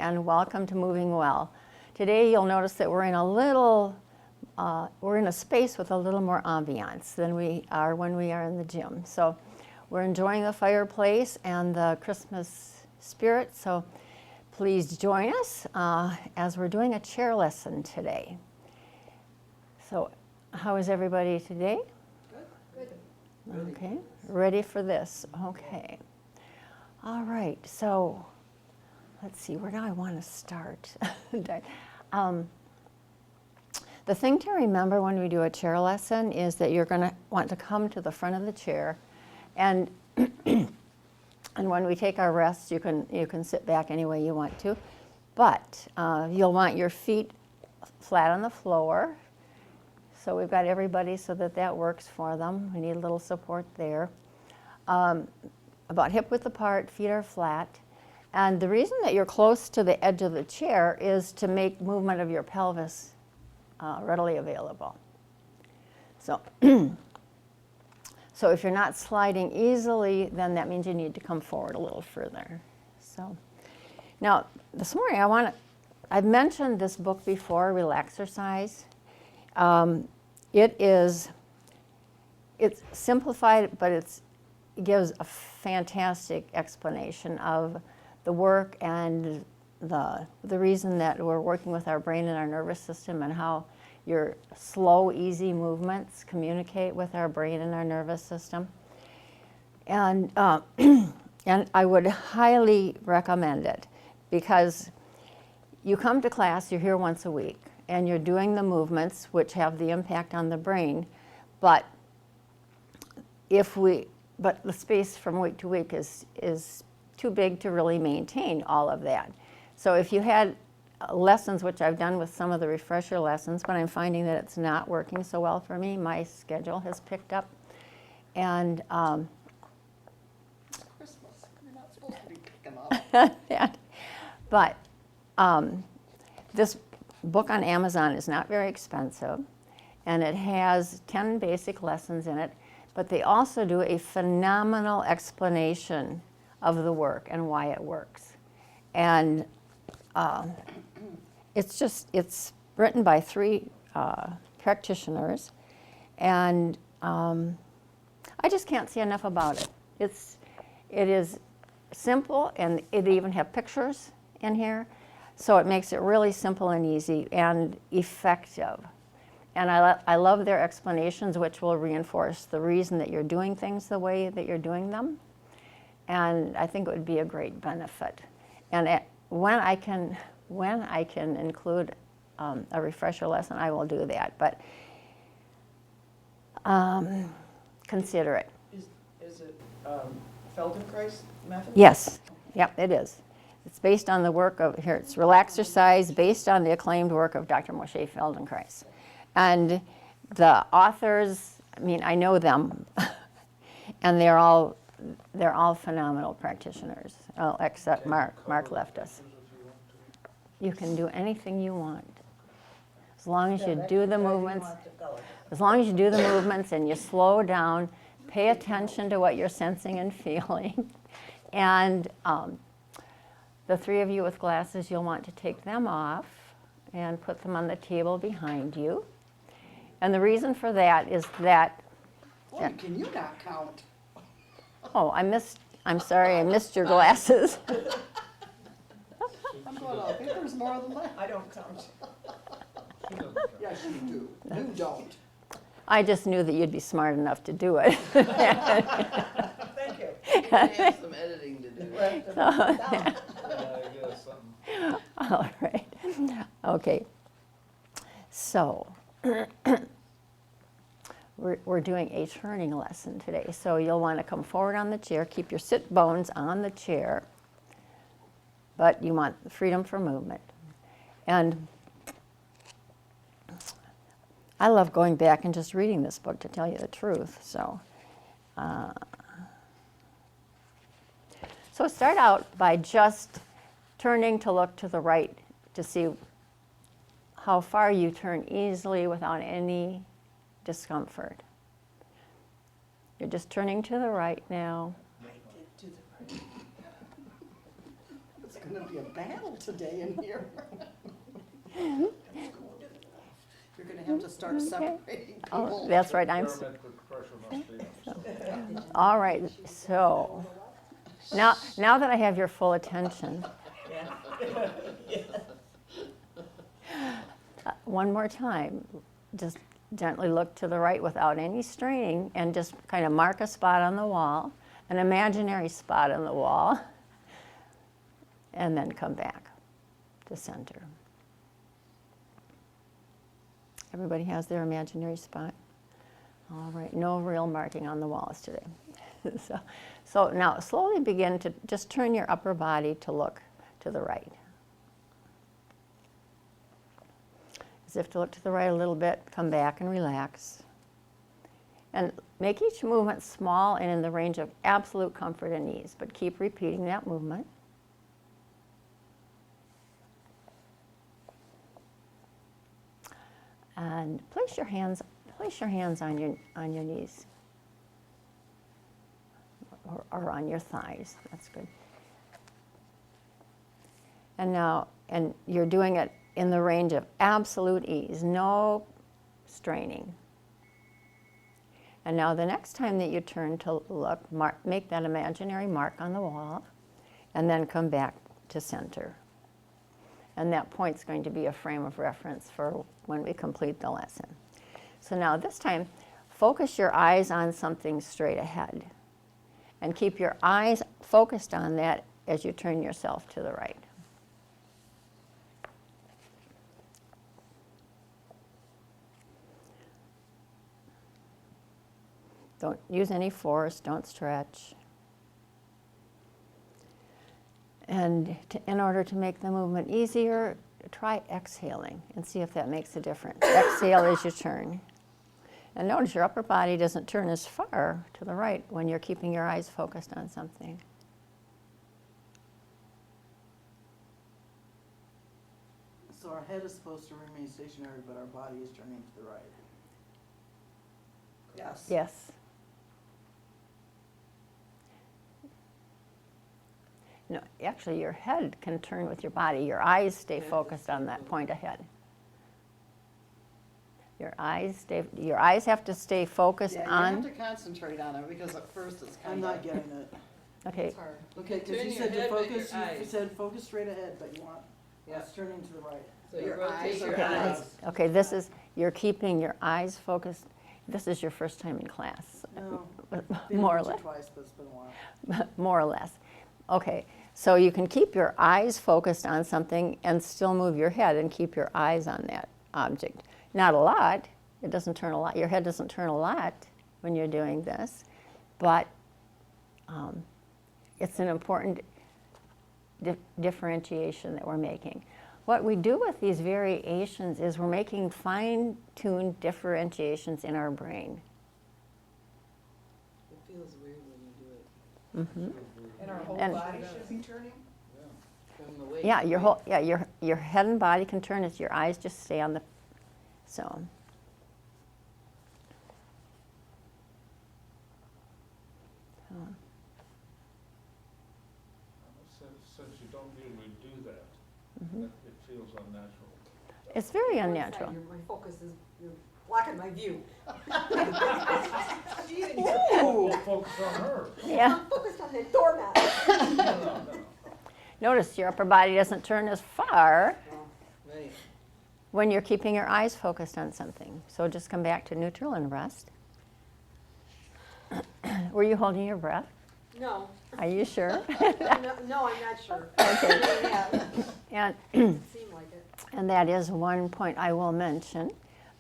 and welcome to Moving Well. Today you'll notice that we're in a space with a little more ambiance than we are when we are in the gym. So we're enjoying the fireplace and the Christmas spirit, so please join us as we're doing a chair lesson today. So how is everybody today? Good. Okay, ready for this? Okay. All right, so let's see, where do I want to start? The thing to remember when we do a chair lesson is that you're going to want to come to the front of the chair, and and when we take our rests, you can sit back any way you want to, but you'll want your feet flat on the floor. So we've got everybody so that works for them. We need a little support there. About hip width apart, feet are flat. And the reason that you're close to the edge of the chair is to make movement of your pelvis readily available. So, so if you're not sliding easily, then that means you need to come forward a little further. So, now this morning I've mentioned this book before, Relaxercise. It's simplified, but it gives a fantastic explanation of the work and the reason that we're working with our brain and our nervous system, and how your slow, easy movements communicate with our brain and our nervous system. And, and I would highly recommend it, because you come to class, you're here once a week, and you're doing the movements which have the impact on the brain, but the space from week to week is too big to really maintain all of that. So if you had lessons, which I've done with some of the refresher lessons, but I'm finding that it's not working so well for me, my schedule has picked up. And Christmas, you're not supposed to be picking up. but this book on Amazon is not very expensive, and it has 10 basic lessons in it, but they also do a phenomenal explanation of the work and why it works. And it's written by 3 practitioners, and I just can't say enough about it. It is simple, and it even have pictures in here, so it makes it really simple and easy and effective. And I love their explanations, which will reinforce the reason that you're doing things the way that you're doing them. And I think it would be a great benefit. And when I can include a refresher lesson, I will do that. But consider it. Is it Feldenkrais method? Yes. Yep, it is. It's based on the work of, here it's Relaxercise, based on the acclaimed work of Dr. Moshe Feldenkrais. And the authors, I mean, I know them, and they're all phenomenal practitioners, except Mark left us. You can do anything you want, as long as you do the movements. As long as you do the movements and you slow down, pay attention to what you're sensing and feeling. And the 3 of you with glasses, you'll want to take them off and put them on the table behind you. And the reason for that is that... Boy, can you not count? Oh, I'm sorry, I missed your glasses. I'm going, I think there's more than that. I don't count. Yes, you do. You don't. I just knew that you'd be smart enough to do it. Thank you. I have some editing to do. All right. Okay. So we're doing a turning lesson today. So you'll want to come forward on the chair, keep your sit bones on the chair, but you want freedom for movement. And I love going back and just reading this book, to tell you the truth. So start out by just turning to look to the right to see how far you turn easily without any discomfort. You're just turning to the right now. I did to the right. gonna be a battle today in here. You're gonna have to start separating Oh, people. that's right, I'm, Barometric pressure must be up. all right, so, now that I have your full attention, one more time, just gently look to the right without any straining and just kind of mark a spot on the wall, an imaginary spot on the wall, and then come back to center. Everybody has their imaginary spot? All right, no real marking on the walls today. So now slowly begin to just turn your upper body to look to the right. As if to look to the right a little bit, come back and relax. And make each movement small and in the range of absolute comfort and ease, but keep repeating that movement. And place your hands on your knees or on your thighs. That's good. And now, and you're doing it in the range of absolute ease, no straining. And now the next time that you turn to look, make that imaginary mark on the wall, and then come back to center. And that point's going to be a frame of reference for when we complete the lesson. So now this time, focus your eyes on something straight ahead. And keep your eyes focused on that as you turn yourself to the right. Don't use any force, don't stretch. And in order to make the movement easier, try exhaling and see if that makes a difference. Exhale as you turn. And notice your upper body doesn't turn as far to the right when you're keeping your eyes focused on something. So our head is supposed to remain stationary, but our body is turning to the right. Yes. Yes. No, actually your head can turn with your body. Your eyes stay focused on that point ahead. Your eyes have to stay focused Yeah, you on. have to concentrate on it because at first it's kind of. I'm not getting it. Okay. It's hard. Okay, because Turn you your said to head, but focus, your you eyes. said focus straight ahead, but you want Yeah. us turning to the right. So you Your rotate eyes your are eyes. closed. Okay, this is, you're keeping your eyes focused. This is your first time in class. No, been More or once less. twice, but it's been a while. More or less. Okay, so you can keep your eyes focused on something and still move your head and keep your eyes on that object. Not a lot. It doesn't turn a lot. Your head doesn't turn a lot when you're doing this, but it's an important differentiation that we're making. What we do with these variations is we're making fine-tuned differentiations in our brain. It feels weird when you do it. And our whole And- body should be turning? From the way Yeah, you your breathe. whole, yeah, your head and body can turn as your eyes just stay on the, so. Since you don't usually do that, it feels unnatural. It's very unnatural. My focus is, you're blocking my view. We'll focus on her. Yeah. I'm focused on the doormat. No. Notice your upper body doesn't turn as far Right. when you're keeping your eyes focused on something. So just come back to neutral and rest. Were you holding your breath? No, Are you sure? no, I'm not sure. Okay. Yeah, And, seemed like it. and that is one point I will mention,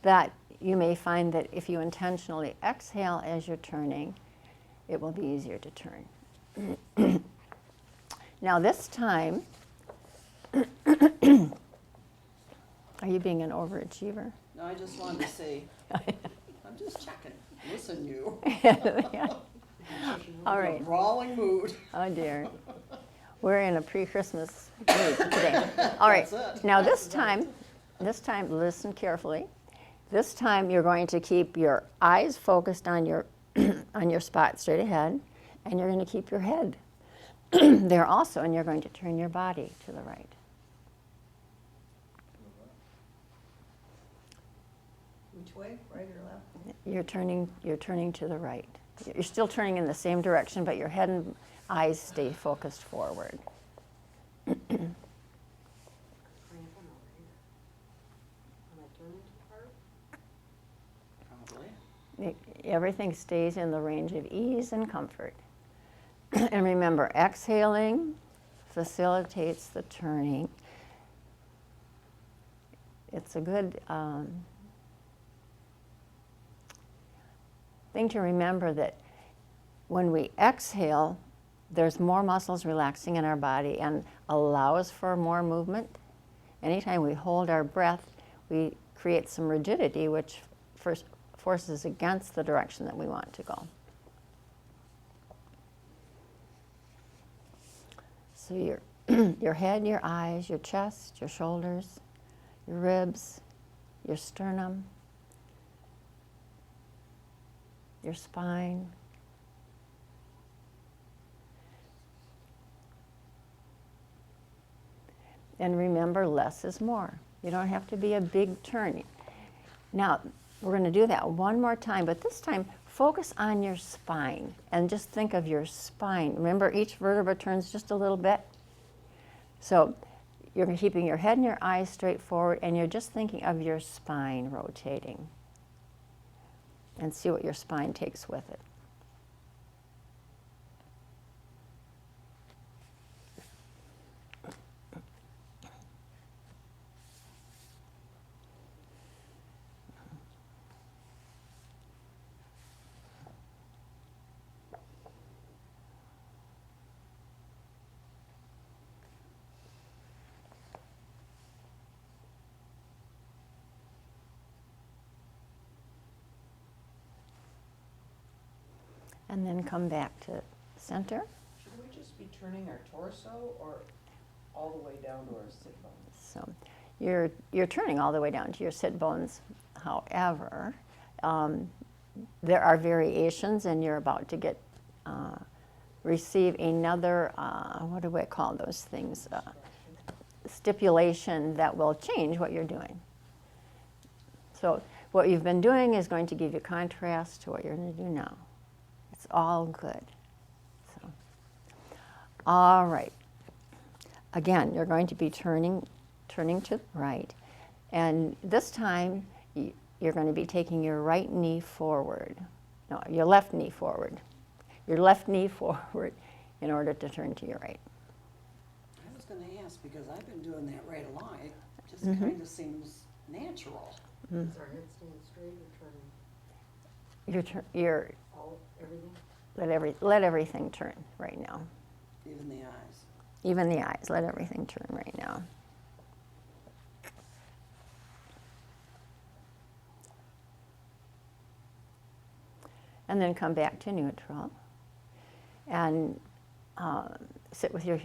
that you may find that if you intentionally exhale as you're turning, it will be easier to turn. Now this time, are you being an overachiever? No, I just wanted to say, I'm just checking. Listen, you. Yeah. All In a right. brawling mood. Oh dear. We're in a pre-Christmas mood today. All right. That's it. Now this time, listen carefully. This time you're going to keep your eyes focused on your on your spot straight ahead, and you're going to keep your head there also, and you're going to turn your body to the right. Which way, right or left? You're turning to the right. You're still turning in the same direction, but your head and eyes stay focused forward. Cramping over here. Am I turning too hard? Probably. Everything stays in the range of ease and comfort. And remember, exhaling facilitates the turning. It's a good thing to remember that when we exhale, there's more muscles relaxing in our body and allows for more movement. Anytime we hold our breath, we create some rigidity, which first forces against the direction that we want to go. So your head, your eyes, your chest, your shoulders, your ribs, your sternum, your spine. And remember, less is more. You don't have to be a big turn. Now, we're going to do that one more time, but this time focus on your spine and just think of your spine. Remember, each vertebra turns just a little bit. So you're keeping your head and your eyes straight forward, and you're just thinking of your spine rotating. And see what your spine takes with it. And then come back to center. Should we just be turning our torso or all the way down to our sit bones? So you're turning all the way down to your sit bones. However, there are variations, and you're about to get receive another what do I call those things? Stipulation that will change what you're doing. So what you've been doing is going to give you contrast to what you're going to do now. It's all good. So, all right. Again, you're going to be turning to the right. And this time, you're going to be taking your right knee forward. No, your left knee forward. Your left knee forward in order to turn to your right. I was gonna ask, because I've been doing that right along, it just kinda seems natural. Is our head staying straight or turning everything? Let everything turn right now. Even the eyes. Even the eyes, let everything turn right now. And then come back to neutral. And sit with your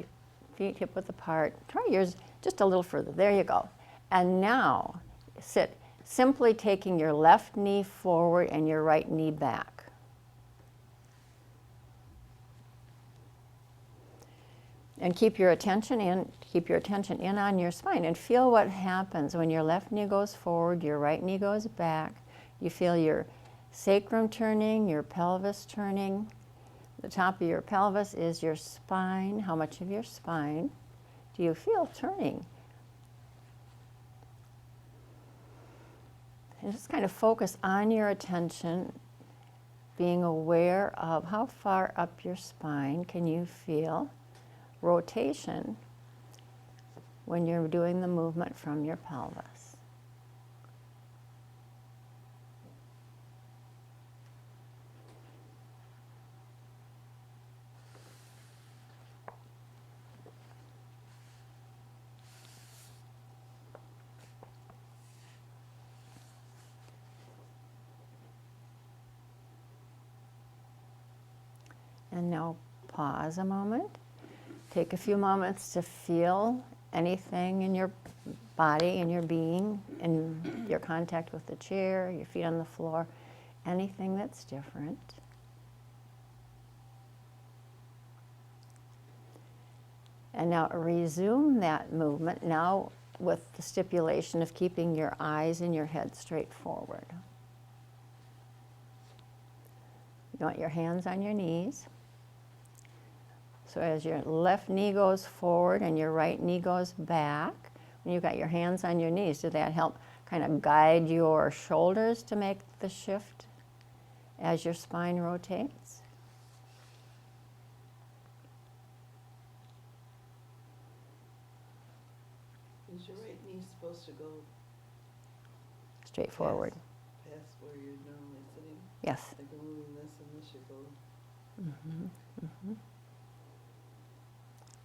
feet hip width apart. Try yours just a little further. There you go. And now sit, simply taking your left knee forward and your right knee back. And keep your attention in on your spine, and feel what happens when your left knee goes forward, your right knee goes back. You feel your sacrum turning, your pelvis turning. The top of your pelvis is your spine. How much of your spine do you feel turning? And just kind of focus on your attention, being aware of how far up your spine can you feel rotation when you're doing the movement from your pelvis. And now pause a moment. Take a few moments to feel anything in your body, in your being, in your contact with the chair, your feet on the floor, anything that's different. And now resume that movement, now with the stipulation of keeping your eyes and your head straight forward. You want your hands on your knees. So as your left knee goes forward and your right knee goes back, when you've got your hands on your knees, does that help kind of guide your shoulders to make the shift as your spine rotates? Is your right knee supposed to go Straight forward. past where you're normally sitting? Yes. Like you're moving this and this should go.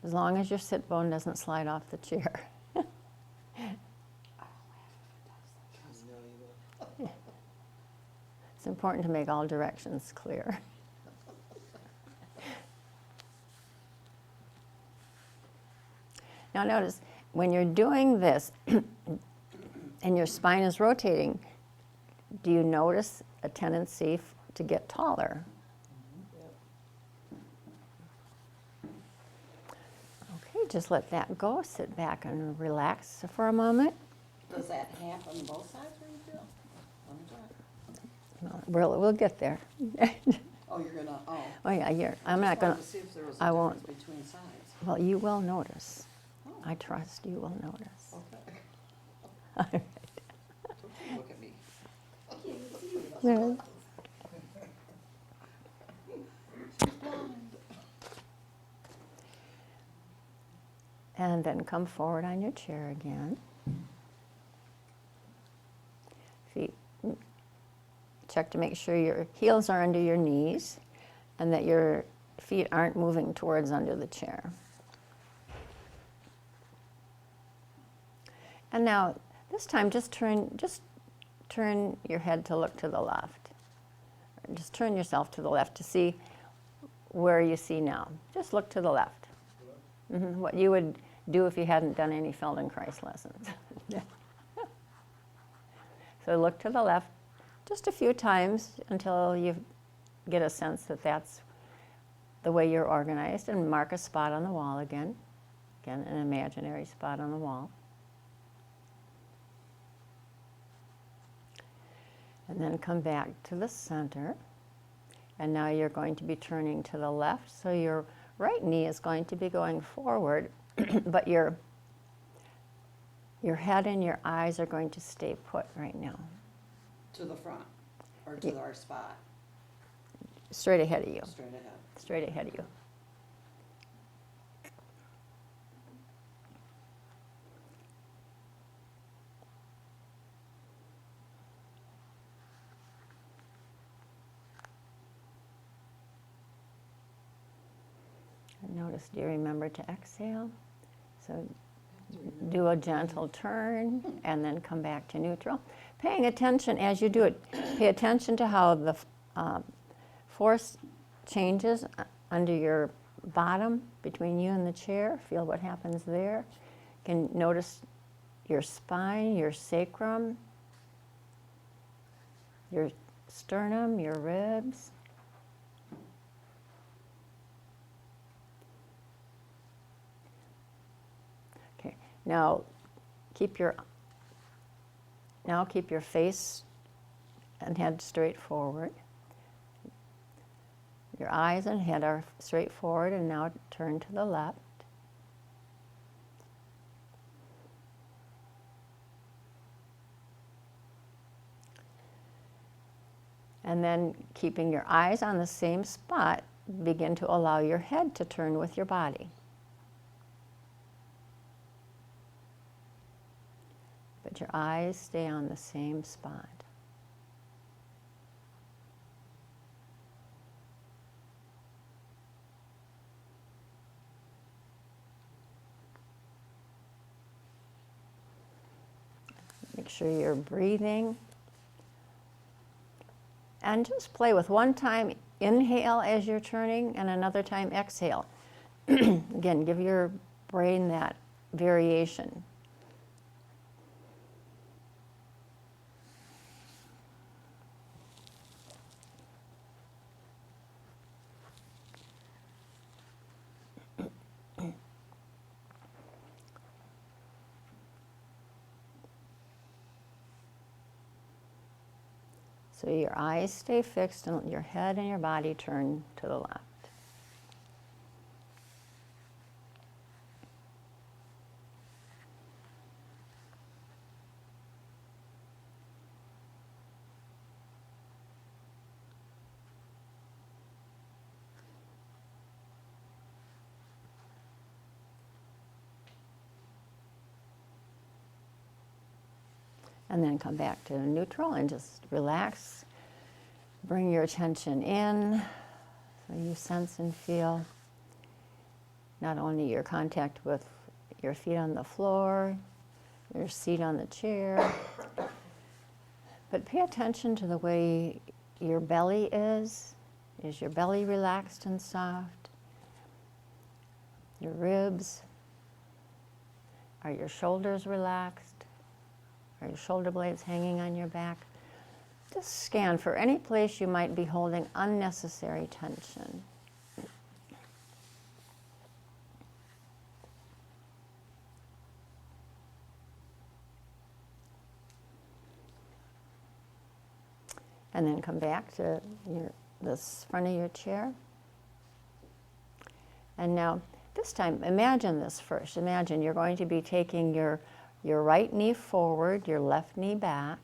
As long as your sit bone doesn't slide off the chair. I know you will. It's important to make all directions clear. Now notice, when you're doing this and your spine is rotating, do you notice a tendency to get taller? Okay, just let that go. Sit back and relax for a moment. Does that happen both sides where you feel? Let me try. We'll get there. Oh, you're gonna, oh. Oh yeah, I'm not Just gonna. wanted to see if there was I a won't. difference between sides. Well, you will notice. Oh, I trust you will notice. okay. All right. Look at me. I can't even see you. No. She's blind. And then come forward on your chair again. Feet, check to make sure your heels are under your knees and that your feet aren't moving towards under the chair. And now, this time, just turn your head to look to the left. Just turn yourself to the left to see where you see now. Just look to the left. What you would do if you hadn't done any Feldenkrais lessons. So look to the left just a few times until you get a sense that that's the way you're organized, and mark a spot on the wall again. Again, an imaginary spot on the wall. And then come back to the center. And now you're going to be turning to the left, so your right knee is going to be going forward, but your head and your eyes are going to stay put right now. To the front, or to our spot, Straight ahead of you. straight ahead. Straight ahead of you. And notice, do you remember to exhale? So do a gentle turn and then come back to neutral. Paying attention as you do it, pay attention to how the force changes under your bottom between you and the chair. Feel what happens there. You can notice your spine, your sacrum, your sternum, your ribs. Okay, now keep your face and head straight forward. Your eyes and head are straight forward, and now turn to the left. And then, keeping your eyes on the same spot, begin to allow your head to turn with your body. But your eyes stay on the same spot. Make sure you're breathing. And just play with one time inhale as you're turning and another time exhale. Again, give your brain that variation. So your eyes stay fixed and your head and your body turn to the left. And then come back to neutral and just relax. Bring your attention in so you sense and feel not only your contact with your feet on the floor, your seat on the chair, but pay attention to the way your belly is. Is your belly relaxed and soft? Your ribs? Are your shoulders relaxed? Are your shoulder blades hanging on your back? Just scan for any place you might be holding unnecessary tension. And then come back to the front of your chair. And now, this time, imagine this first. Imagine you're going to be taking your right knee forward, your left knee back,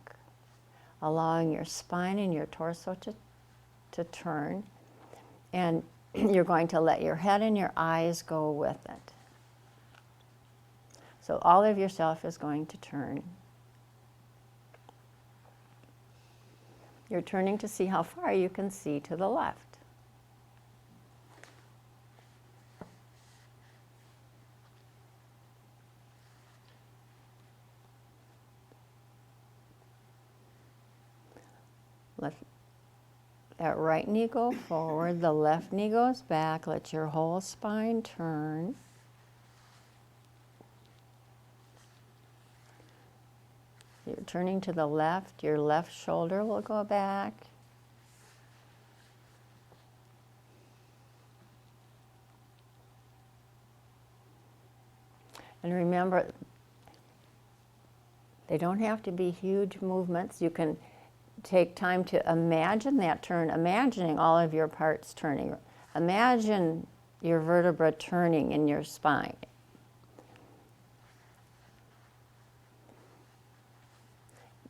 allowing your spine and your torso to turn. And you're going to let your head and your eyes go with it. So all of yourself is going to turn. You're turning to see how far you can see to the left. Let that right knee go forward, the left knee goes back, let your whole spine turn. You're turning to the left, your left shoulder will go back. And remember, they don't have to be huge movements. You can take time to imagine that turn, imagining all of your parts turning. Imagine your vertebra turning in your spine.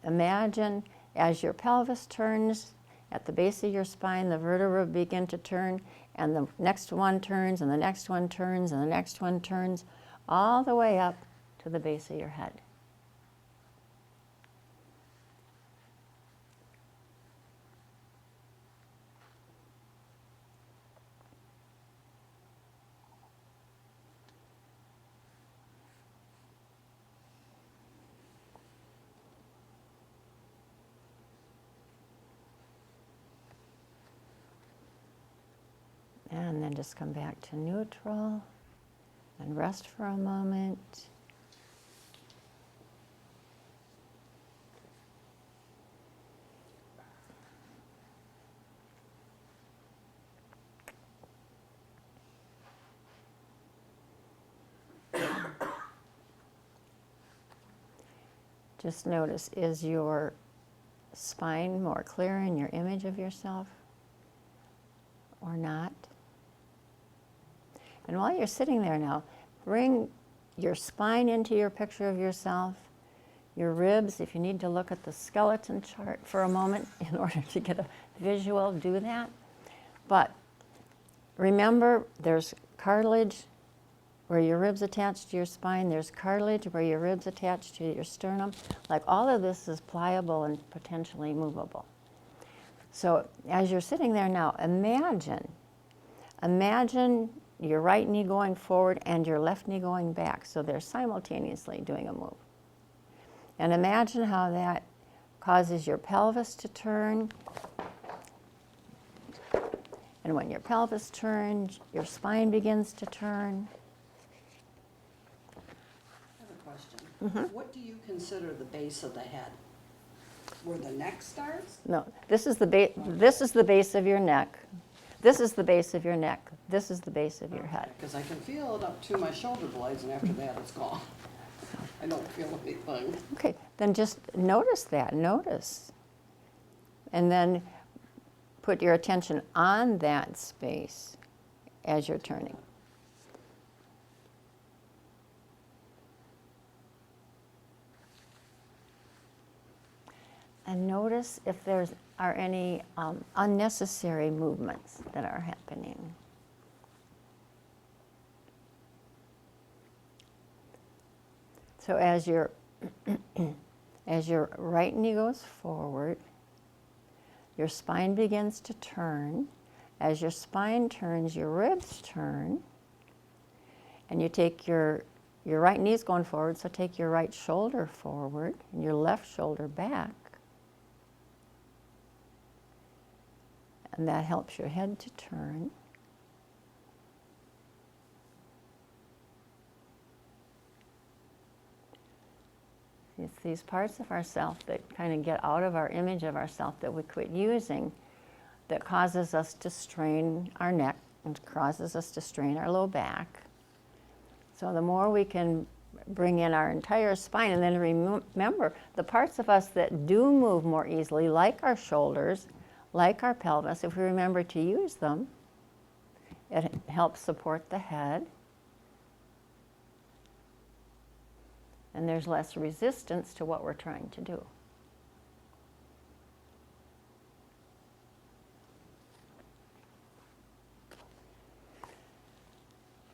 Imagine as your pelvis turns, at the base of your spine, the vertebrae begin to turn, and the next one turns, and the next one turns, and the next one turns, all the way up to the base of your head. And then just come back to neutral and rest for a moment. Just notice, is your spine more clear in your image of yourself or not? And while you're sitting there now, bring your spine into your picture of yourself, your ribs. If you need to look at the skeleton chart for a moment in order to get a visual, do that. But remember, there's cartilage where your ribs attach to your spine. There's cartilage where your ribs attach to your sternum. Like, all of this is pliable and potentially movable. So as you're sitting there now, imagine your right knee going forward and your left knee going back. So they're simultaneously doing a move. And imagine how that causes your pelvis to turn. And when your pelvis turns, your spine begins to turn. I have a question. What do you consider the base of the head? Where the neck starts? No, this is the base of your neck. This is the base of your neck. This is the base of your head. Because I can feel it up to my shoulder blades, and after that, it's gone. I don't feel anything. Okay, then just notice that. Notice And then put your attention on that space as you're turning. And notice if there are any unnecessary movements that are happening. So as your right knee goes forward, your spine begins to turn. As your spine turns, your ribs turn. And you take your right knee's going forward, so take your right shoulder forward and your left shoulder back. And that helps your head to turn. It's these parts of ourself that kind of get out of our image of ourself that we quit using that causes us to strain our neck and causes us to strain our low back. So the more we can bring in our entire spine, and then remember the parts of us that do move more easily, like our shoulders, like our pelvis, if we remember to use them, it helps support the head. And there's less resistance to what we're trying to do.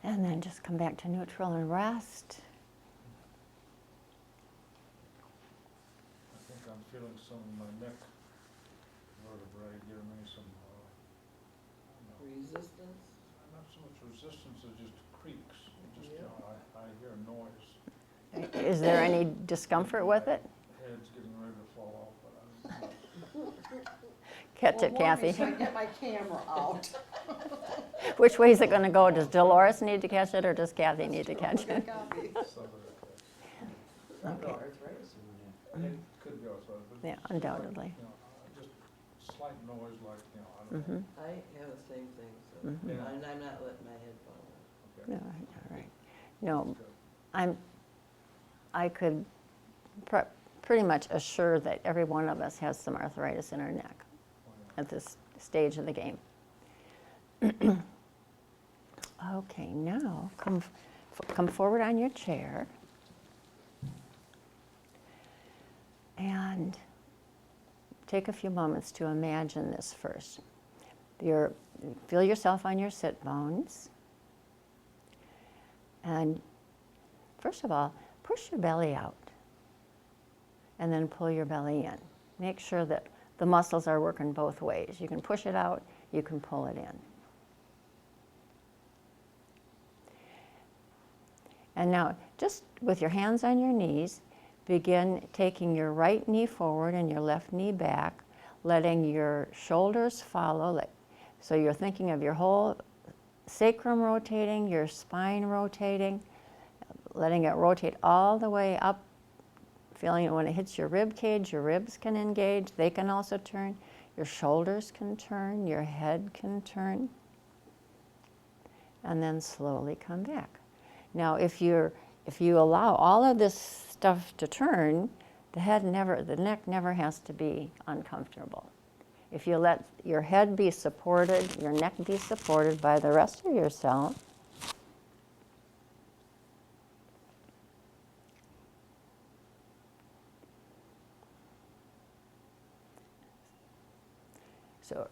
And then just come back to neutral and rest. I think I'm feeling some of my neck vertebrae giving me some, Resistance? not so much resistance, it just creaks. It just, Yeah. I hear a noise. Is there any discomfort with it? Head's getting ready to fall off, but I'm not. Catch Well, it, Kathy. warn me so I can get my camera out. Which way is it going to go? Does Dolores need to catch it, or does Kathy need to catch Okay, it? copy. Some of it, Okay. Arthritis in my neck. it could be arthritis, but Yeah, it's just undoubtedly. like, just slight noise like, I don't know. Mm-hmm. I have the same thing, so Mhm. Yeah. I'm not letting my head fall off. Okay. All right. No, Good. I could pretty much assure that every one of us has some arthritis in our neck at this stage of the game. Okay, now come forward on your chair and take a few moments to imagine this first. Feel yourself on your sit bones, and first of all, push your belly out and then pull your belly in. Make sure that the muscles are working both ways. You can push it out, you can pull it in. And now, just with your hands on your knees, begin taking your right knee forward and your left knee back, letting your shoulders follow. So you're thinking of your whole sacrum rotating, your spine rotating, letting it rotate all the way up, feeling it when it hits your rib cage, your ribs can engage, they can also turn, your shoulders can turn, your head can turn, and then slowly come back. Now, if you allow all of this stuff to turn, the neck never has to be uncomfortable. If you let your head be supported, your neck be supported by the rest of yourself, so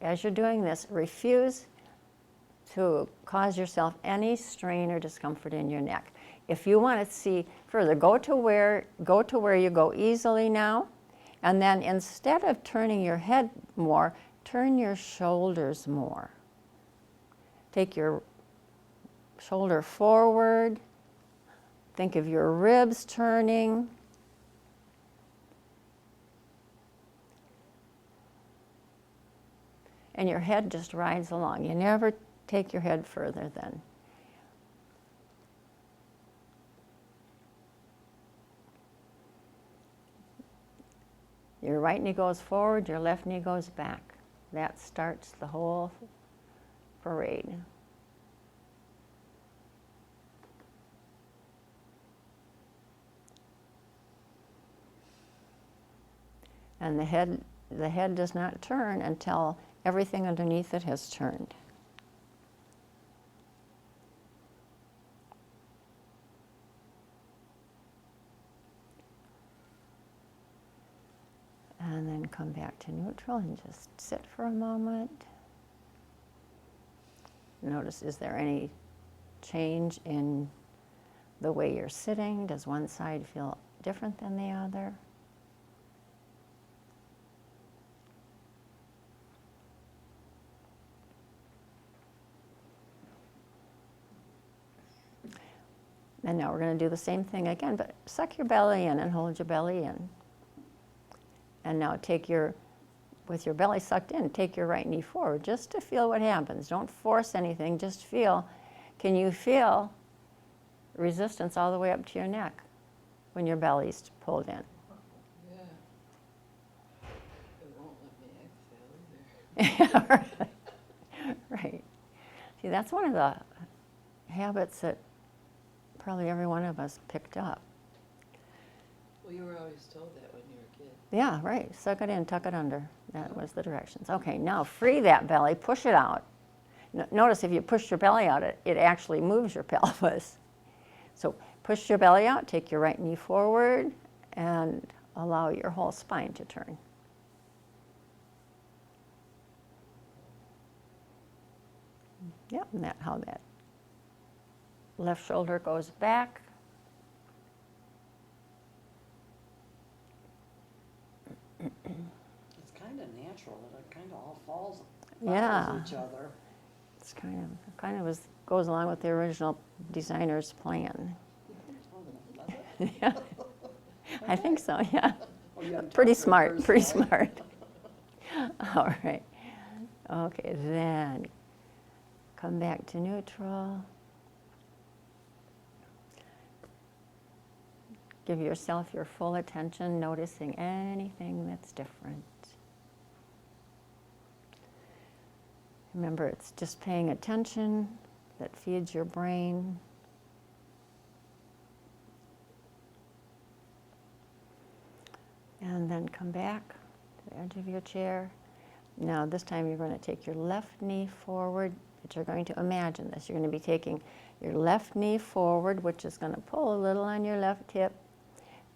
as you're doing this, refuse to cause yourself any strain or discomfort in your neck. If you want to see further, go to where you go easily now, and then instead of turning your head more, turn your shoulders more. Take your shoulder forward, think of your ribs turning. And your head just rides along. You never take your head further then. Your right knee goes forward, your left knee goes back. That starts the whole parade. And the head the head does not turn until everything underneath it has turned. And then come back to neutral and just sit for a moment. Notice, is there any change in the way you're sitting? Does one side feel different than the other? And now we're going to do the same thing again, but suck your belly in and hold your belly in. And now with your belly sucked in, take your right knee forward just to feel what happens. Don't force anything, just feel. Can you feel resistance all the way up to your neck when your belly's pulled in? Yeah. It won't let me exhale either. Yeah, right. See, that's one of the habits that probably every one of us picked up. Well, you were always told that when you were a kid. Yeah, right. Suck it in, tuck it under. That was the directions. Okay, now free that belly, push it out. Notice if you push your belly out, it actually moves your pelvis. So push your belly out, take your right knee forward, and allow your whole spine to turn. Yep, and that's how that left shoulder goes back. It's kind of natural that it kind of all follows Yeah. each other. It's kind of goes along with the original designer's plan. Oh, does it? Yeah, I think so. Yeah, Oh, you haven't pretty talked to her smart. Pretty personally. smart. All right. Okay, then come back to neutral. Give yourself your full attention, noticing anything that's different. Remember, it's just paying attention that feeds your brain. And then come back to the edge of your chair. Now, this time you're going to take your left knee forward, but you're going to imagine this. You're going to be taking your left knee forward, which is going to pull a little on your left hip.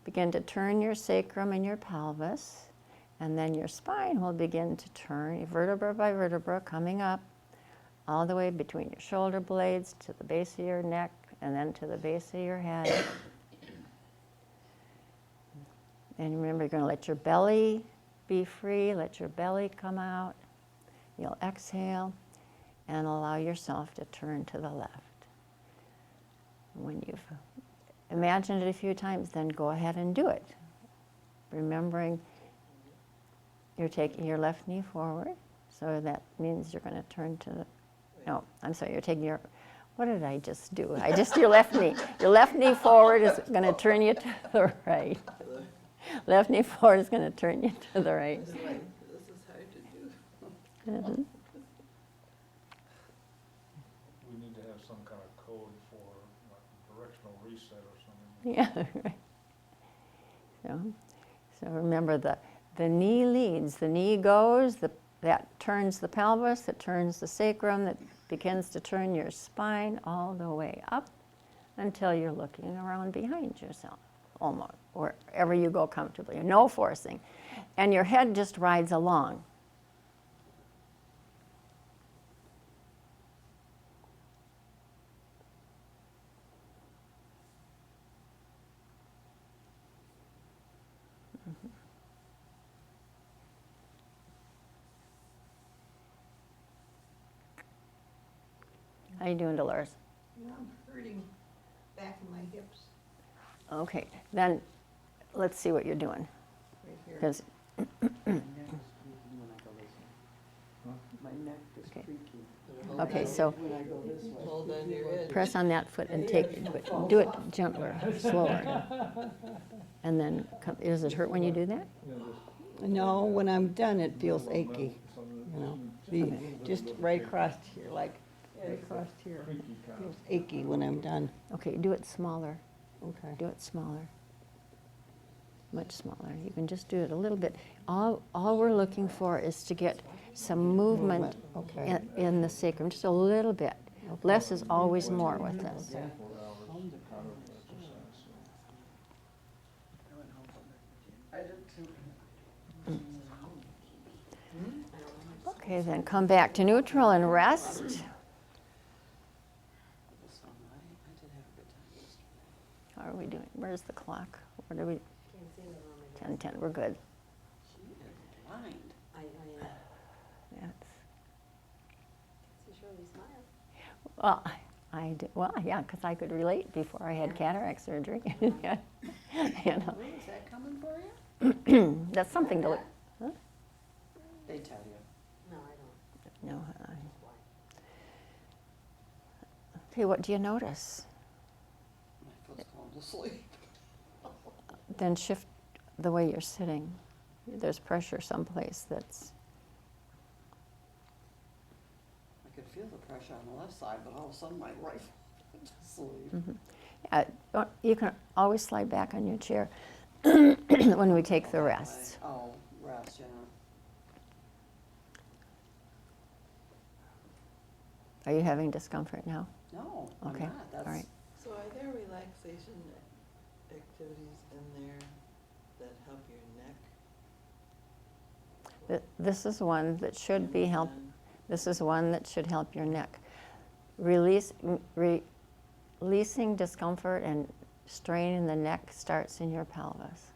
Begin to turn your sacrum and your pelvis, and then your spine will begin to turn, vertebra by vertebra, coming up all the way between your shoulder blades to the base of your neck, and then to the base of your head. And remember, you're going to let your belly be free, let your belly come out. You'll exhale and allow yourself to turn to the left. When you've imagined it a few times, then go ahead and do it. Remembering you're taking your left knee forward, so that means you're going to turn to the, no, I'm sorry, you're taking your, what did I just do? I just, your left knee forward is going to turn you to the right. Left knee forward is going to turn you to the right. It's like, this is hard to do. Mhm. We need to have some kind of code for like directional reset or something. Yeah, right. So remember the knee leads, the knee goes, that turns the pelvis, it turns the sacrum, that begins to turn your spine all the way up until you're looking around behind yourself, almost, wherever you go comfortably, no forcing. And your head just rides along. How you doing, Dolores? Yeah, I'm hurting back in my hips Okay, then let's see what you're doing. right here. Because My neck is creaky when I go this way. My neck is Okay. creaky Hold Okay, on- so when I go this way. Hold on to your head. press on that foot and do it gentler, slower. And then, does it hurt when you do that? No, when I'm done, it feels achy, you know. Just right across here, like right across here. Feels achy when I'm done. Okay, do it smaller. Okay. Do it smaller. much smaller. You can just do it a little bit. All we're looking for is to get some movement Okay. in the sacrum, just a little bit. Less is always more with this. 4 hours kind of exercise. I did too. Okay, then come back to neutral and rest. This one, I did have a good time yesterday. How are we doing? Where's the clock? What are we? Can't see the room. 10:10. We're good. She is blind. That's, So Shirley smile. well, I did, well, yeah, because I could relate before I had cataract surgery. You know, Where is that coming for you? that's something to look. They tell you. No, I don't. No. Why? Okay, what do you notice? My foot's going to sleep. Then shift the way you're sitting. There's pressure someplace that's. I could feel the pressure on the left side, but all of a sudden my right foot went to sleep. You can always slide back on your chair when we take the rests. Oh, rest, yeah. Are you having discomfort now? No, I'm Okay, not. That's, all right. So are there relaxation activities in there that help your neck? This is one that should be help. And This is one that should help your neck. Releasing discomfort and strain in the neck starts in your pelvis.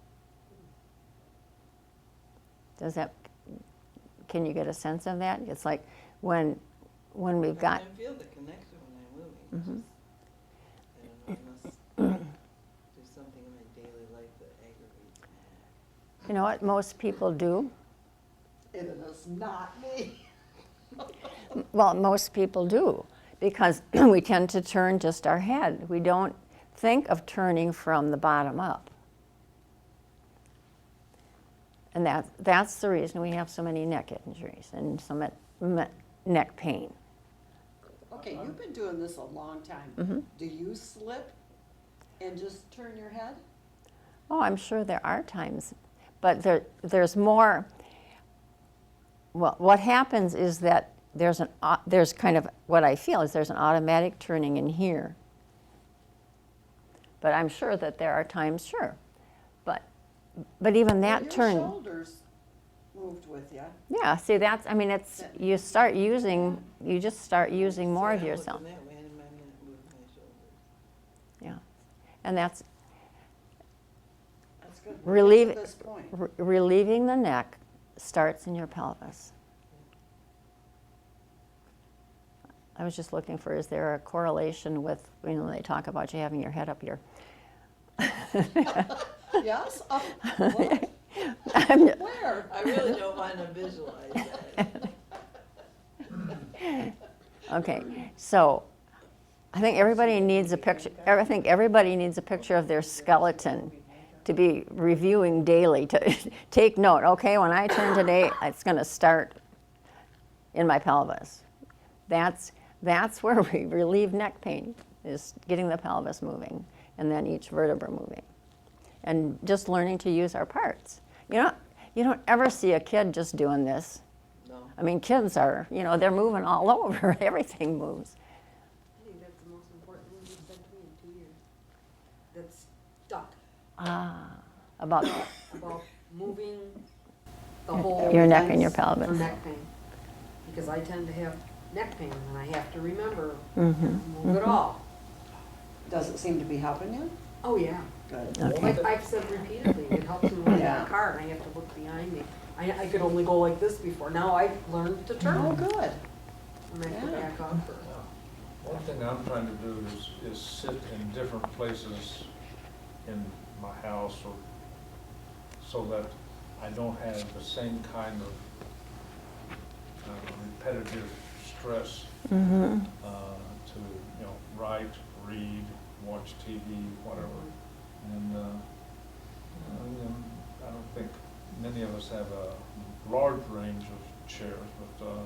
Does that? Can you get a sense of that? It's like when we've got. I feel the connection when I'm moving. Mhm. I don't know, I must do something in my daily life that aggravates me. You know what most people do? it is not me. Well, most people do, because we tend to turn just our head. We don't think of turning from the bottom up. And that's the reason we have so many neck injuries and so much neck pain. Okay, you've been doing this a long time. Mhm. Do you slip and just turn your head? Oh, I'm sure there are times, but there's more. Well, what happens is that there's kind of, what I feel is there's an automatic turning in here. But I'm sure that there are times, sure. But even that Your turn, shoulders moved with you. yeah, see that's, I mean, it's, you just start using more of See, I'm yourself. looking that way and I'm not moving my shoulders. Yeah. And that's That's good. Relieve- At this point. relieving the neck starts in your pelvis. I was just looking for, is there a correlation with, they talk about you having your head up here. Yes? What? I'm- Where? I really don't want to visualize that. Okay, so I think everybody needs a picture. I think everybody needs a picture of their skeleton to be reviewing daily. To take note. Okay, when I turn today, it's going to start in my pelvis. That's where we relieve neck pain, is getting the pelvis moving, and then each vertebra moving, and just learning to use our parts. You don't ever see a kid just doing this. No. I mean, kids are, they're moving all over. Everything moves. I think that's the most important thing you've said to me in 2 years. That's stuck About about moving the whole. Your neck and your For pelvis. neck pain. Because I tend to have neck pain and I have to remember, Mm-hmm. move it all. Does it seem to be helping you? Oh, yeah. Good. Okay. Like I've said repeatedly, it helps me when I'm in Yeah. the car and I have to look behind me. I could only go like this before. Now I've learned to turn. Oh, good. And I have to Yeah. back up. One thing I'm trying to do is sit in different places in my house, or so that I don't have the same kind of repetitive stress Mm-hmm. to write, read, watch TV, whatever. And I don't think many of us have a large range of chairs, or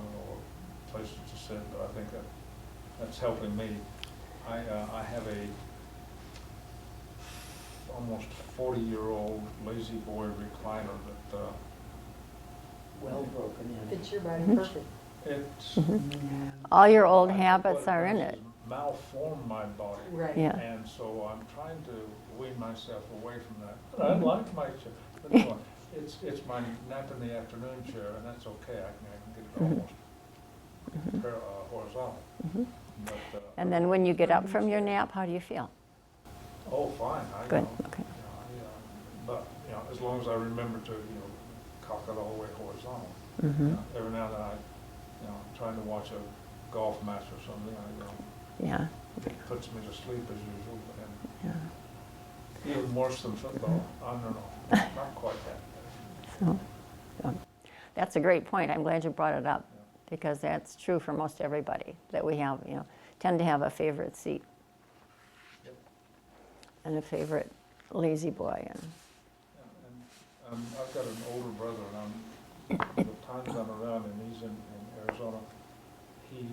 places to sit. But I think that's helping me. I have a almost 40-year-old lazy boy recliner that, Well broken in. Fits your body Mhm. perfect. it's. All your old I think habits what are in does it. is malform my body. Right. Yeah. And so I'm trying to wean myself away from that. But I like my chair, but no, it's my nap in the afternoon chair, and that's okay, I can get it almost horizontal. But, And then when you get up from your nap, how do you feel? Oh, fine, Good, okay. But, as long as I remember to, cock it all the way horizontal. Mhm. Every now and then I'm trying to watch a golf match or something, Yeah, it puts me to sleep as usual, and yeah. even worse than football, I don't know, not quite that bad. So, that's a great point. I'm glad you brought it up, because that's true for most everybody, that we have, tend to have a favorite seat Yep. and a favorite lazy boy. And Yeah, and I've got an older brother, and the times I'm around and he's in Arizona, he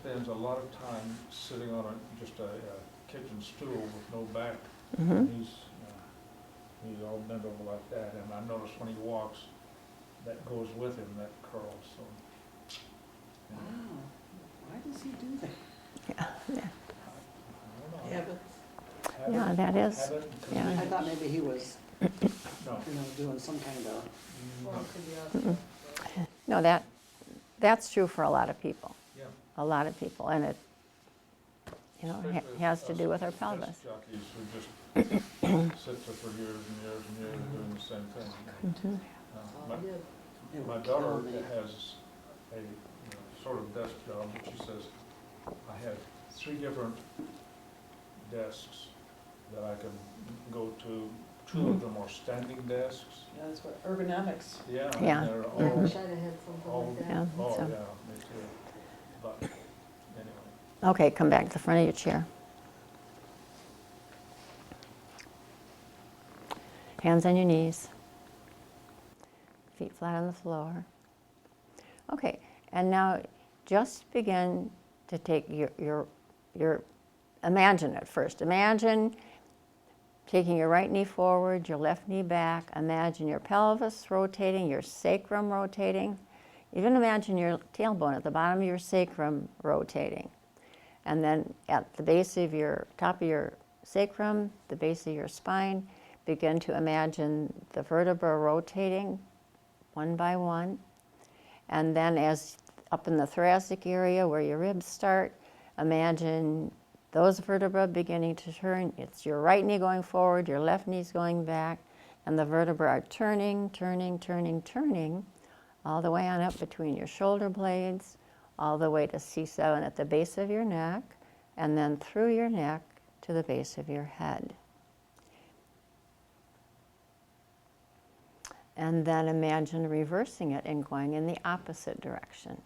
spends a lot of time sitting on just a kitchen stool with no back. And he's all bent over like that, and I notice when he walks, that goes with him, that curl, so. Wow, why does he do that? yeah, yeah. I don't know. Habits. Yeah, that is- Habit and yeah. I conditioning. thought maybe he was, No. doing some kind of, Well, No. it could be also. No, that's true for a lot of people. Yeah. A lot of people, and it, Especially has to us do with our disc pelvis. jockeys who just sit there for years and years and years doing the same thing. Mhm. All My- good. it My would kill daughter me. has a sort of desk job, but she says, I have 3 different desks that I can go to. 2 of them are standing desks. Yeah, that's what, ergonomics. Yeah. and Yeah. they're I all, wish I'd have had something all, like that. Yeah. oh, so- yeah, me too. But anyway, Okay, come back to the front of your chair. Hands on your knees. Feet flat on the floor. Okay, and now just begin to take your imagine it first. Imagine taking your right knee forward, your left knee back. Imagine your pelvis rotating, your sacrum rotating. Even imagine your tailbone at the bottom of your sacrum rotating. And then at the base of top of your sacrum, the base of your spine, begin to imagine the vertebrae rotating one by one. And then as up in the thoracic area where your ribs start, imagine those vertebrae beginning to turn. It's your right knee going forward, your left knee's going back, and the vertebrae are turning, turning, turning, turning, all the way on up between your shoulder blades, all the way to C7 at the base of your neck, and then through your neck to the base of your head. And then imagine reversing it and going in the opposite direction.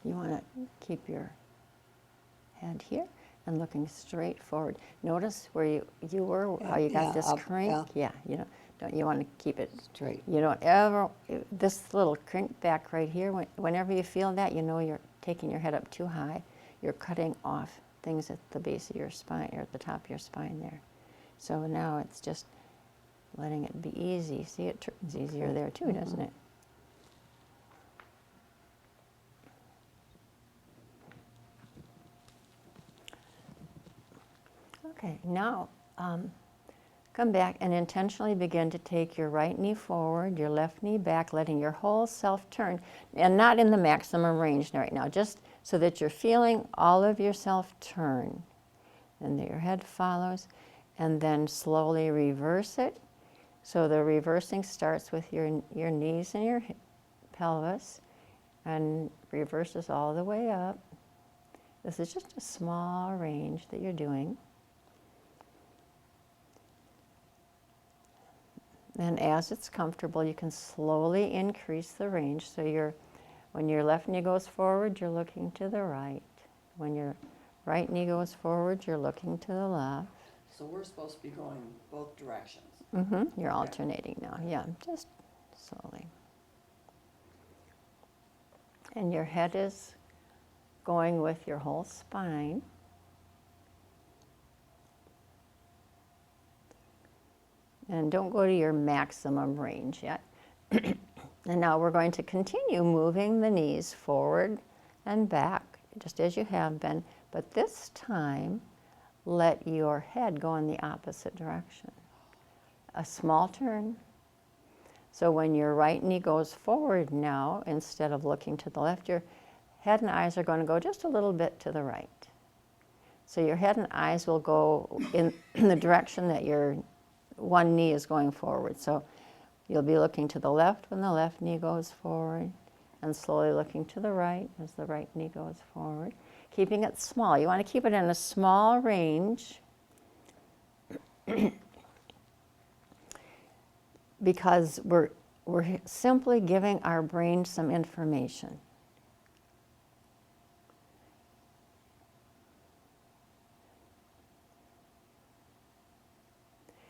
You want to keep your head here and looking straight forward. Notice where you were, how you got Yeah, this up, crank. Yeah, don't you want to keep it Straight. You don't ever, this little crank back right here, whenever you feel that, you're taking your head up too high. You're cutting off things at the base of your spine, or at the top of your spine there. So now it's just letting it be easy. See, it turns easier there too, doesn't it? Okay, now come back and intentionally begin to take your right knee forward, your left knee back, letting your whole self turn, and not in the maximum range right now, just so that you're feeling all of yourself turn. And that your head follows, and then slowly reverse it. So the reversing starts with your knees and your pelvis, and reverses all the way up. This is just a small range that you're doing. And as it's comfortable, you can slowly increase the range. So when your left knee goes forward, you're looking to the right. When your right knee goes forward, you're looking to the left. so we're supposed to be going both directions. You're Okay. alternating now. Yeah, just slowly. And your head is going with your whole spine. And don't go to your maximum range yet. And now we're going to continue moving the knees forward and back, just as you have been. But this time, let your head go in the opposite direction. A small turn. So when your right knee goes forward now, instead of looking to the left, your head and eyes are going to go just a little bit to the right. So your head and eyes will go in the direction that your one knee is going forward. So you'll be looking to the left when the left knee goes forward, and slowly looking to the right as the right knee goes forward. Keeping it small. You want to keep it in a small range because we're simply giving our brain some information.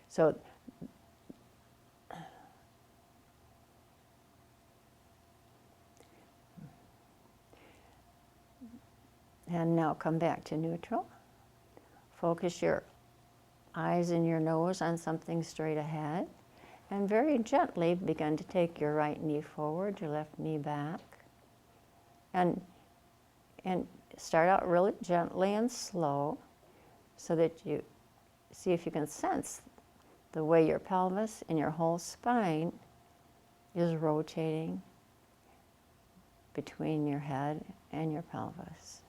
So and now come back to neutral. Focus your eyes and your nose on something straight ahead. And very gently begin to take your right knee forward, your left knee back. And start out really gently and slow so that you see if you can sense the way your pelvis and your whole spine is rotating between your head and your pelvis.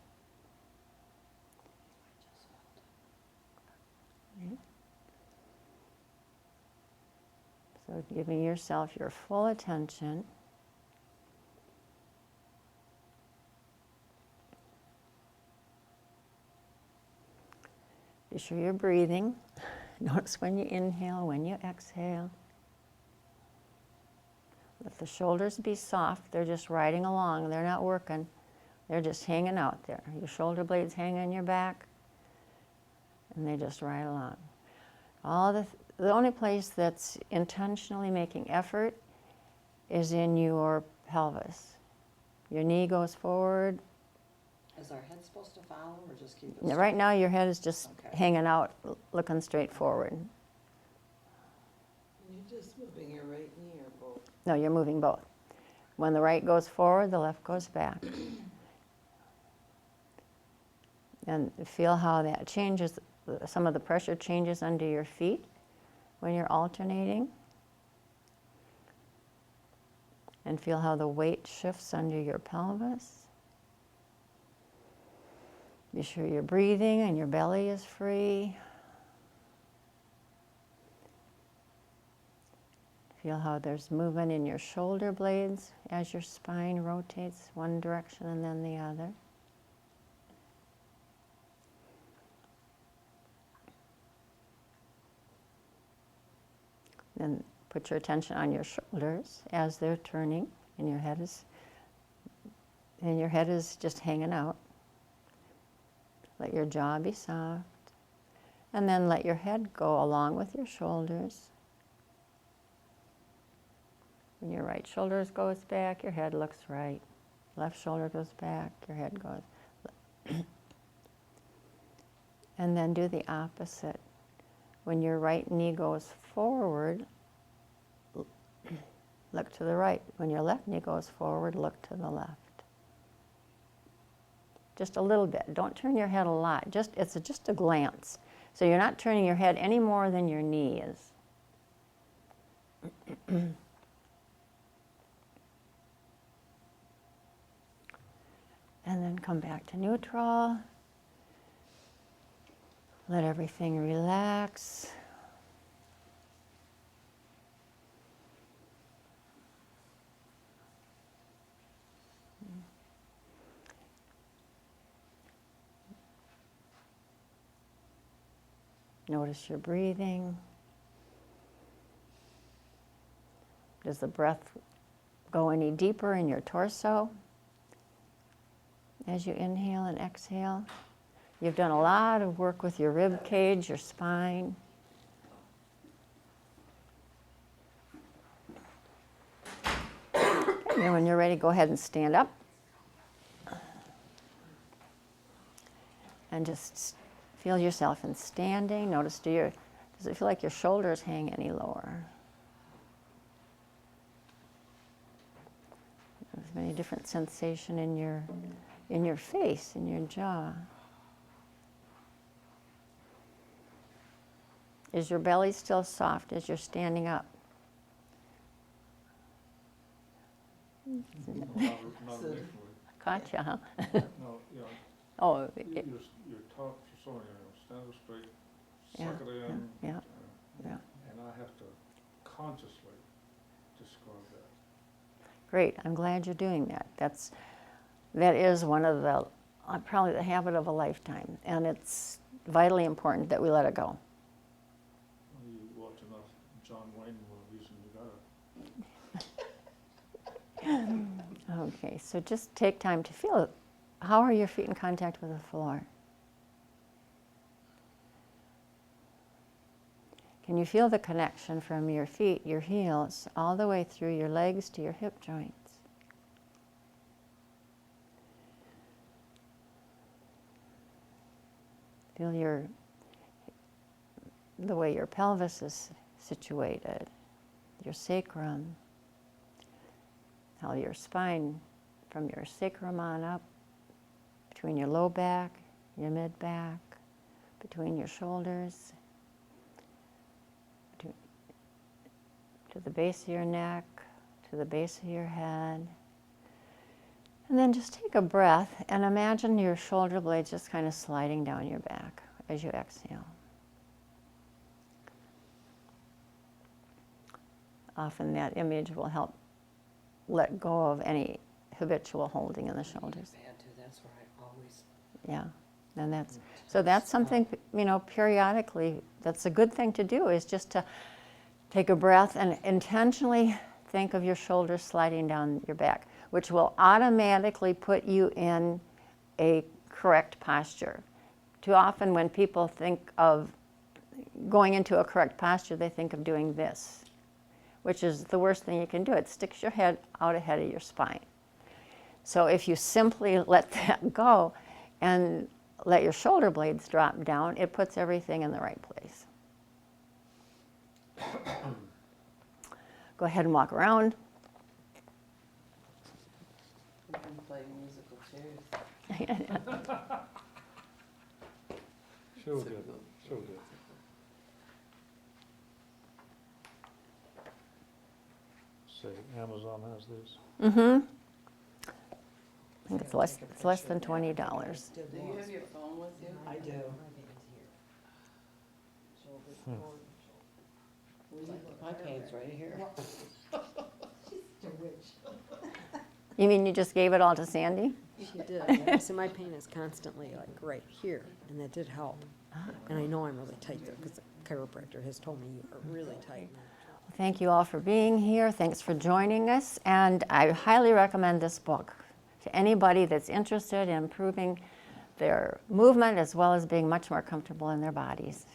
So giving yourself your full attention. Be sure you're breathing. Notice when you inhale, when you exhale. Let the shoulders be soft. They're just riding along. They're not working. They're just hanging out there. Your shoulder blades hang on your back, and they just ride along. The only place that's intentionally making effort is in your pelvis. Your knee goes forward. Is our head supposed to follow or just keep it Now, straight? right now, your head is just Okay. hanging out, looking straight forward. You're just moving your right knee or both? No, you're moving both. When the right goes forward, the left goes back. And feel how that changes, some of the pressure changes under your feet when you're alternating. And feel how the weight shifts under your pelvis. Be sure you're breathing and your belly is free. Feel how there's movement in your shoulder blades as your spine rotates one direction and then the other. Then put your attention on your shoulders as they're turning, and your head is just hanging out. Let your jaw be soft, and then let your head go along with your shoulders. When your right shoulder goes back, your head looks right. Left shoulder goes back, your head goes. And then do the opposite. When your right knee goes forward, look to the right. When your left knee goes forward, look to the left. Just a little bit. Don't turn your head a lot. It's just a glance. So you're not turning your head any more than your knee is. And then come back to neutral. Let everything relax. Notice your breathing. Does the breath go any deeper in your torso as you inhale and exhale? You've done a lot of work with your rib cage, your spine. And then when you're ready, go ahead and stand up. And just feel yourself in standing. Notice, do your Does it feel like your shoulders hang any lower? There's many different sensation in your face, in your jaw. Is your belly still soft as you're standing up? Not initially. Gotcha, huh? No, you know, Oh, you're tough, so stand up straight, yeah, suck it in. yeah, yeah. And I have to consciously describe that. Great, I'm glad you're doing that. That is one of the, probably the habit of a lifetime, and it's vitally important that we let it go. You watch enough John Wayne movies and you gotta. Okay, so just take time to feel it. How are your feet in contact with the floor? Can you feel the connection from your feet, your heels, all the way through your legs to your hip joints? Feel the way your pelvis is situated, your sacrum, how your spine from your sacrum on up, between your low back, your mid back, between your shoulders, to the base of your neck, to the base of your head. And then just take a breath and imagine your shoulder blades just kind of sliding down your back as you exhale. Often that image will help let go of any habitual holding in the shoulders. Bad too, that's where I always. Yeah, and that's something, periodically, that's a good thing to do, is just to take a breath and intentionally think of your shoulders sliding down your back, which will automatically put you in a correct posture. Too often when people think of going into a correct posture, they think of doing this, which is the worst thing you can do. It sticks your head out ahead of your spine. So if you simply let that go and let your shoulder blades drop down, it puts everything in the right place. Go ahead and walk around. We can play musical chairs. Sure So did, cool. sure did. Say, Amazon has these. Mm-hmm. I think it's less than $20. Do you have your phone with you? I do. My pain's right here. You mean you just gave it all to Sandy? She did, yeah. So my pain is constantly like right here, and that did help. And I know I'm really tight there, because the chiropractor has told me you are really tight. Thank you all for being here. Thanks for joining us. And I highly recommend this book to anybody that's interested in improving their movement as well as being much more comfortable in their bodies.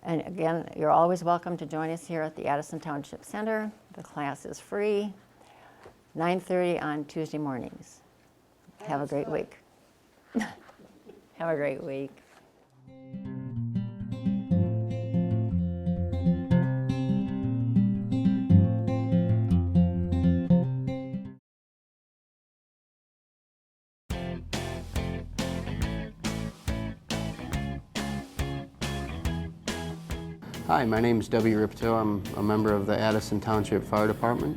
And again, you're always welcome to join us here at the Addison Township Center. The class is free, 9:30 on Tuesday mornings. Have a great week. Have a great week. Hi, my name is W. Ripto. I'm a member of the Addison Township Fire Department.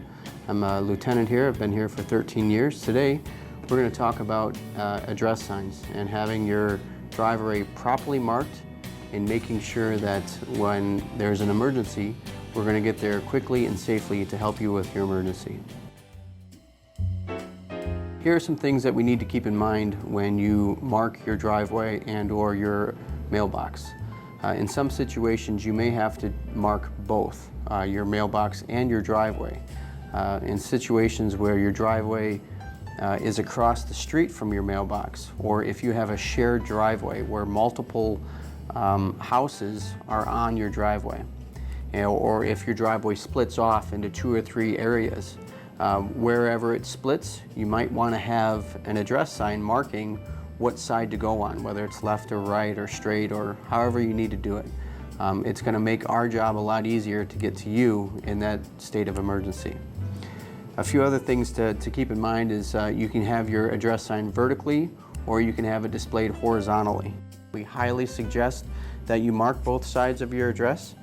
I'm a lieutenant here. I've been here for 13 years. Today, we're going to talk about address signs and having your driveway properly marked and making sure that when there's an emergency, we're going to get there quickly and safely to help you with your emergency. Here are some things that we need to keep in mind when you mark your driveway and/or your mailbox. In some situations, you may have to mark both, your mailbox and your driveway. In situations where your driveway is across the street from your mailbox, or if you have a shared driveway where multiple houses are on your driveway, or if your driveway splits off into 2 or 3 areas, wherever it splits, you might want to have an address sign marking what side to go on, whether it's left or right or straight or however you need to do it. it's going to make our job a lot easier to get to you in that state of emergency. A few other things to keep in mind is you can have your address sign vertically or you can have it displayed horizontally. We highly suggest that you mark both sides of your address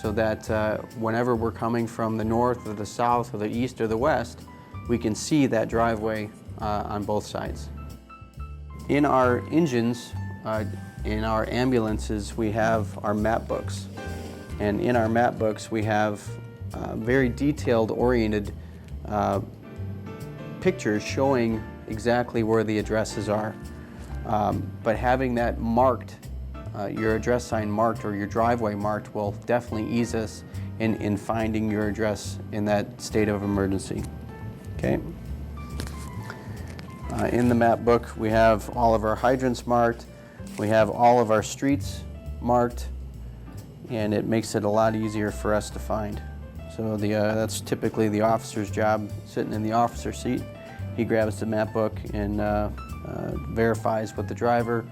so that whenever we're coming from the north or the south or the east or the west, we can see that driveway on both sides. In our engines, in our ambulances, we have our map books. And in our map books, we have very detailed oriented pictures showing exactly where the addresses are. But having that marked, your address sign marked or your driveway marked will definitely ease us in finding your address in that state of emergency. Okay? In the map book, we have all of our hydrants marked, we have all of our streets marked, and it makes it a lot easier for us to find. So that's typically the officer's job, sitting in the officer's seat. He grabs the map book and verifies with the driver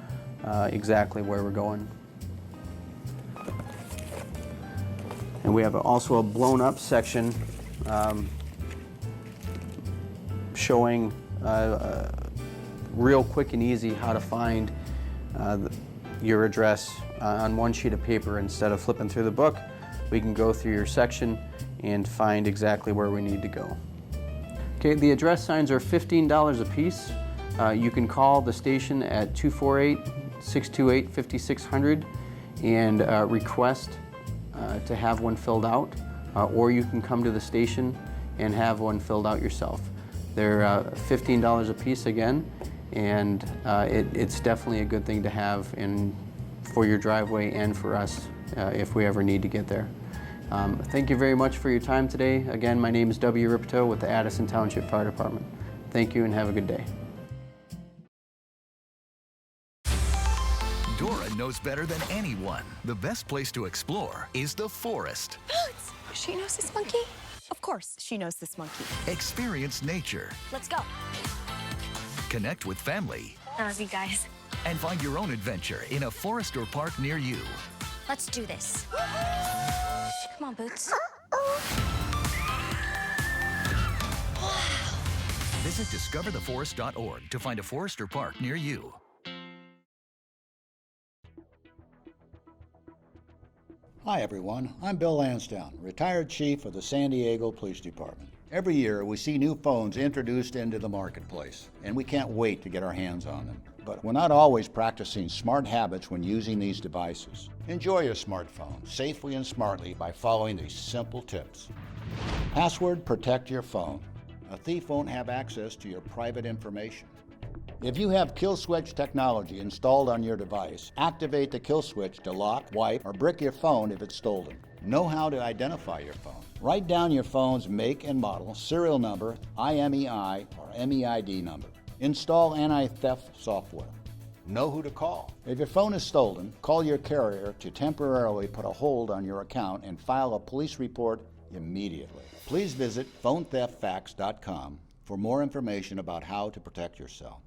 exactly where we're going. And we have also a blown up section showing real quick and easy how to find your address on one sheet of paper. Instead of flipping through the book, we can go through your section and find exactly where we need to go. Okay, the address signs are $15 a piece. You can call the station at 248-628-5600 and request to have one filled out, or you can come to the station and have one filled out yourself. They're $15 a piece again, and it's definitely a good thing to have for your driveway and for us if we ever need to get there. Thank you very much for your time today. Again, my name is W. Ripito with the Addison Township Fire Department. Thank you and have a good day. Dora knows better than anyone. The best place to explore is the forest. She knows this monkey? Of course, she knows this monkey. Experience nature. Let's go. Connect with family. I love you guys. And find your own adventure in a forest or park near you. Let's do this. Come on, Boots. Visit discovertheforest.org to find a forest or park near you. Hi everyone, I'm Bill Lansdowne, retired chief of the San Diego Police Department. Every year we see new phones introduced into the marketplace, and we can't wait to get our hands on them. But we're not always practicing smart habits when using these devices. Enjoy your smartphone safely and smartly by following these simple tips. Password protect your phone. A thief won't have access to your private information. If you have kill switch technology installed on your device, activate the kill switch to lock, wipe, or brick your phone if it's stolen. Know how to identify your phone. Write down your phone's make and model, serial number, IMEI, or MEID number. Install anti-theft software. Know who to call. If your phone is stolen, call your carrier to temporarily put a hold on your account and file a police report immediately. Please visit PhoneTheftFacts.com for more information about how to protect yourself.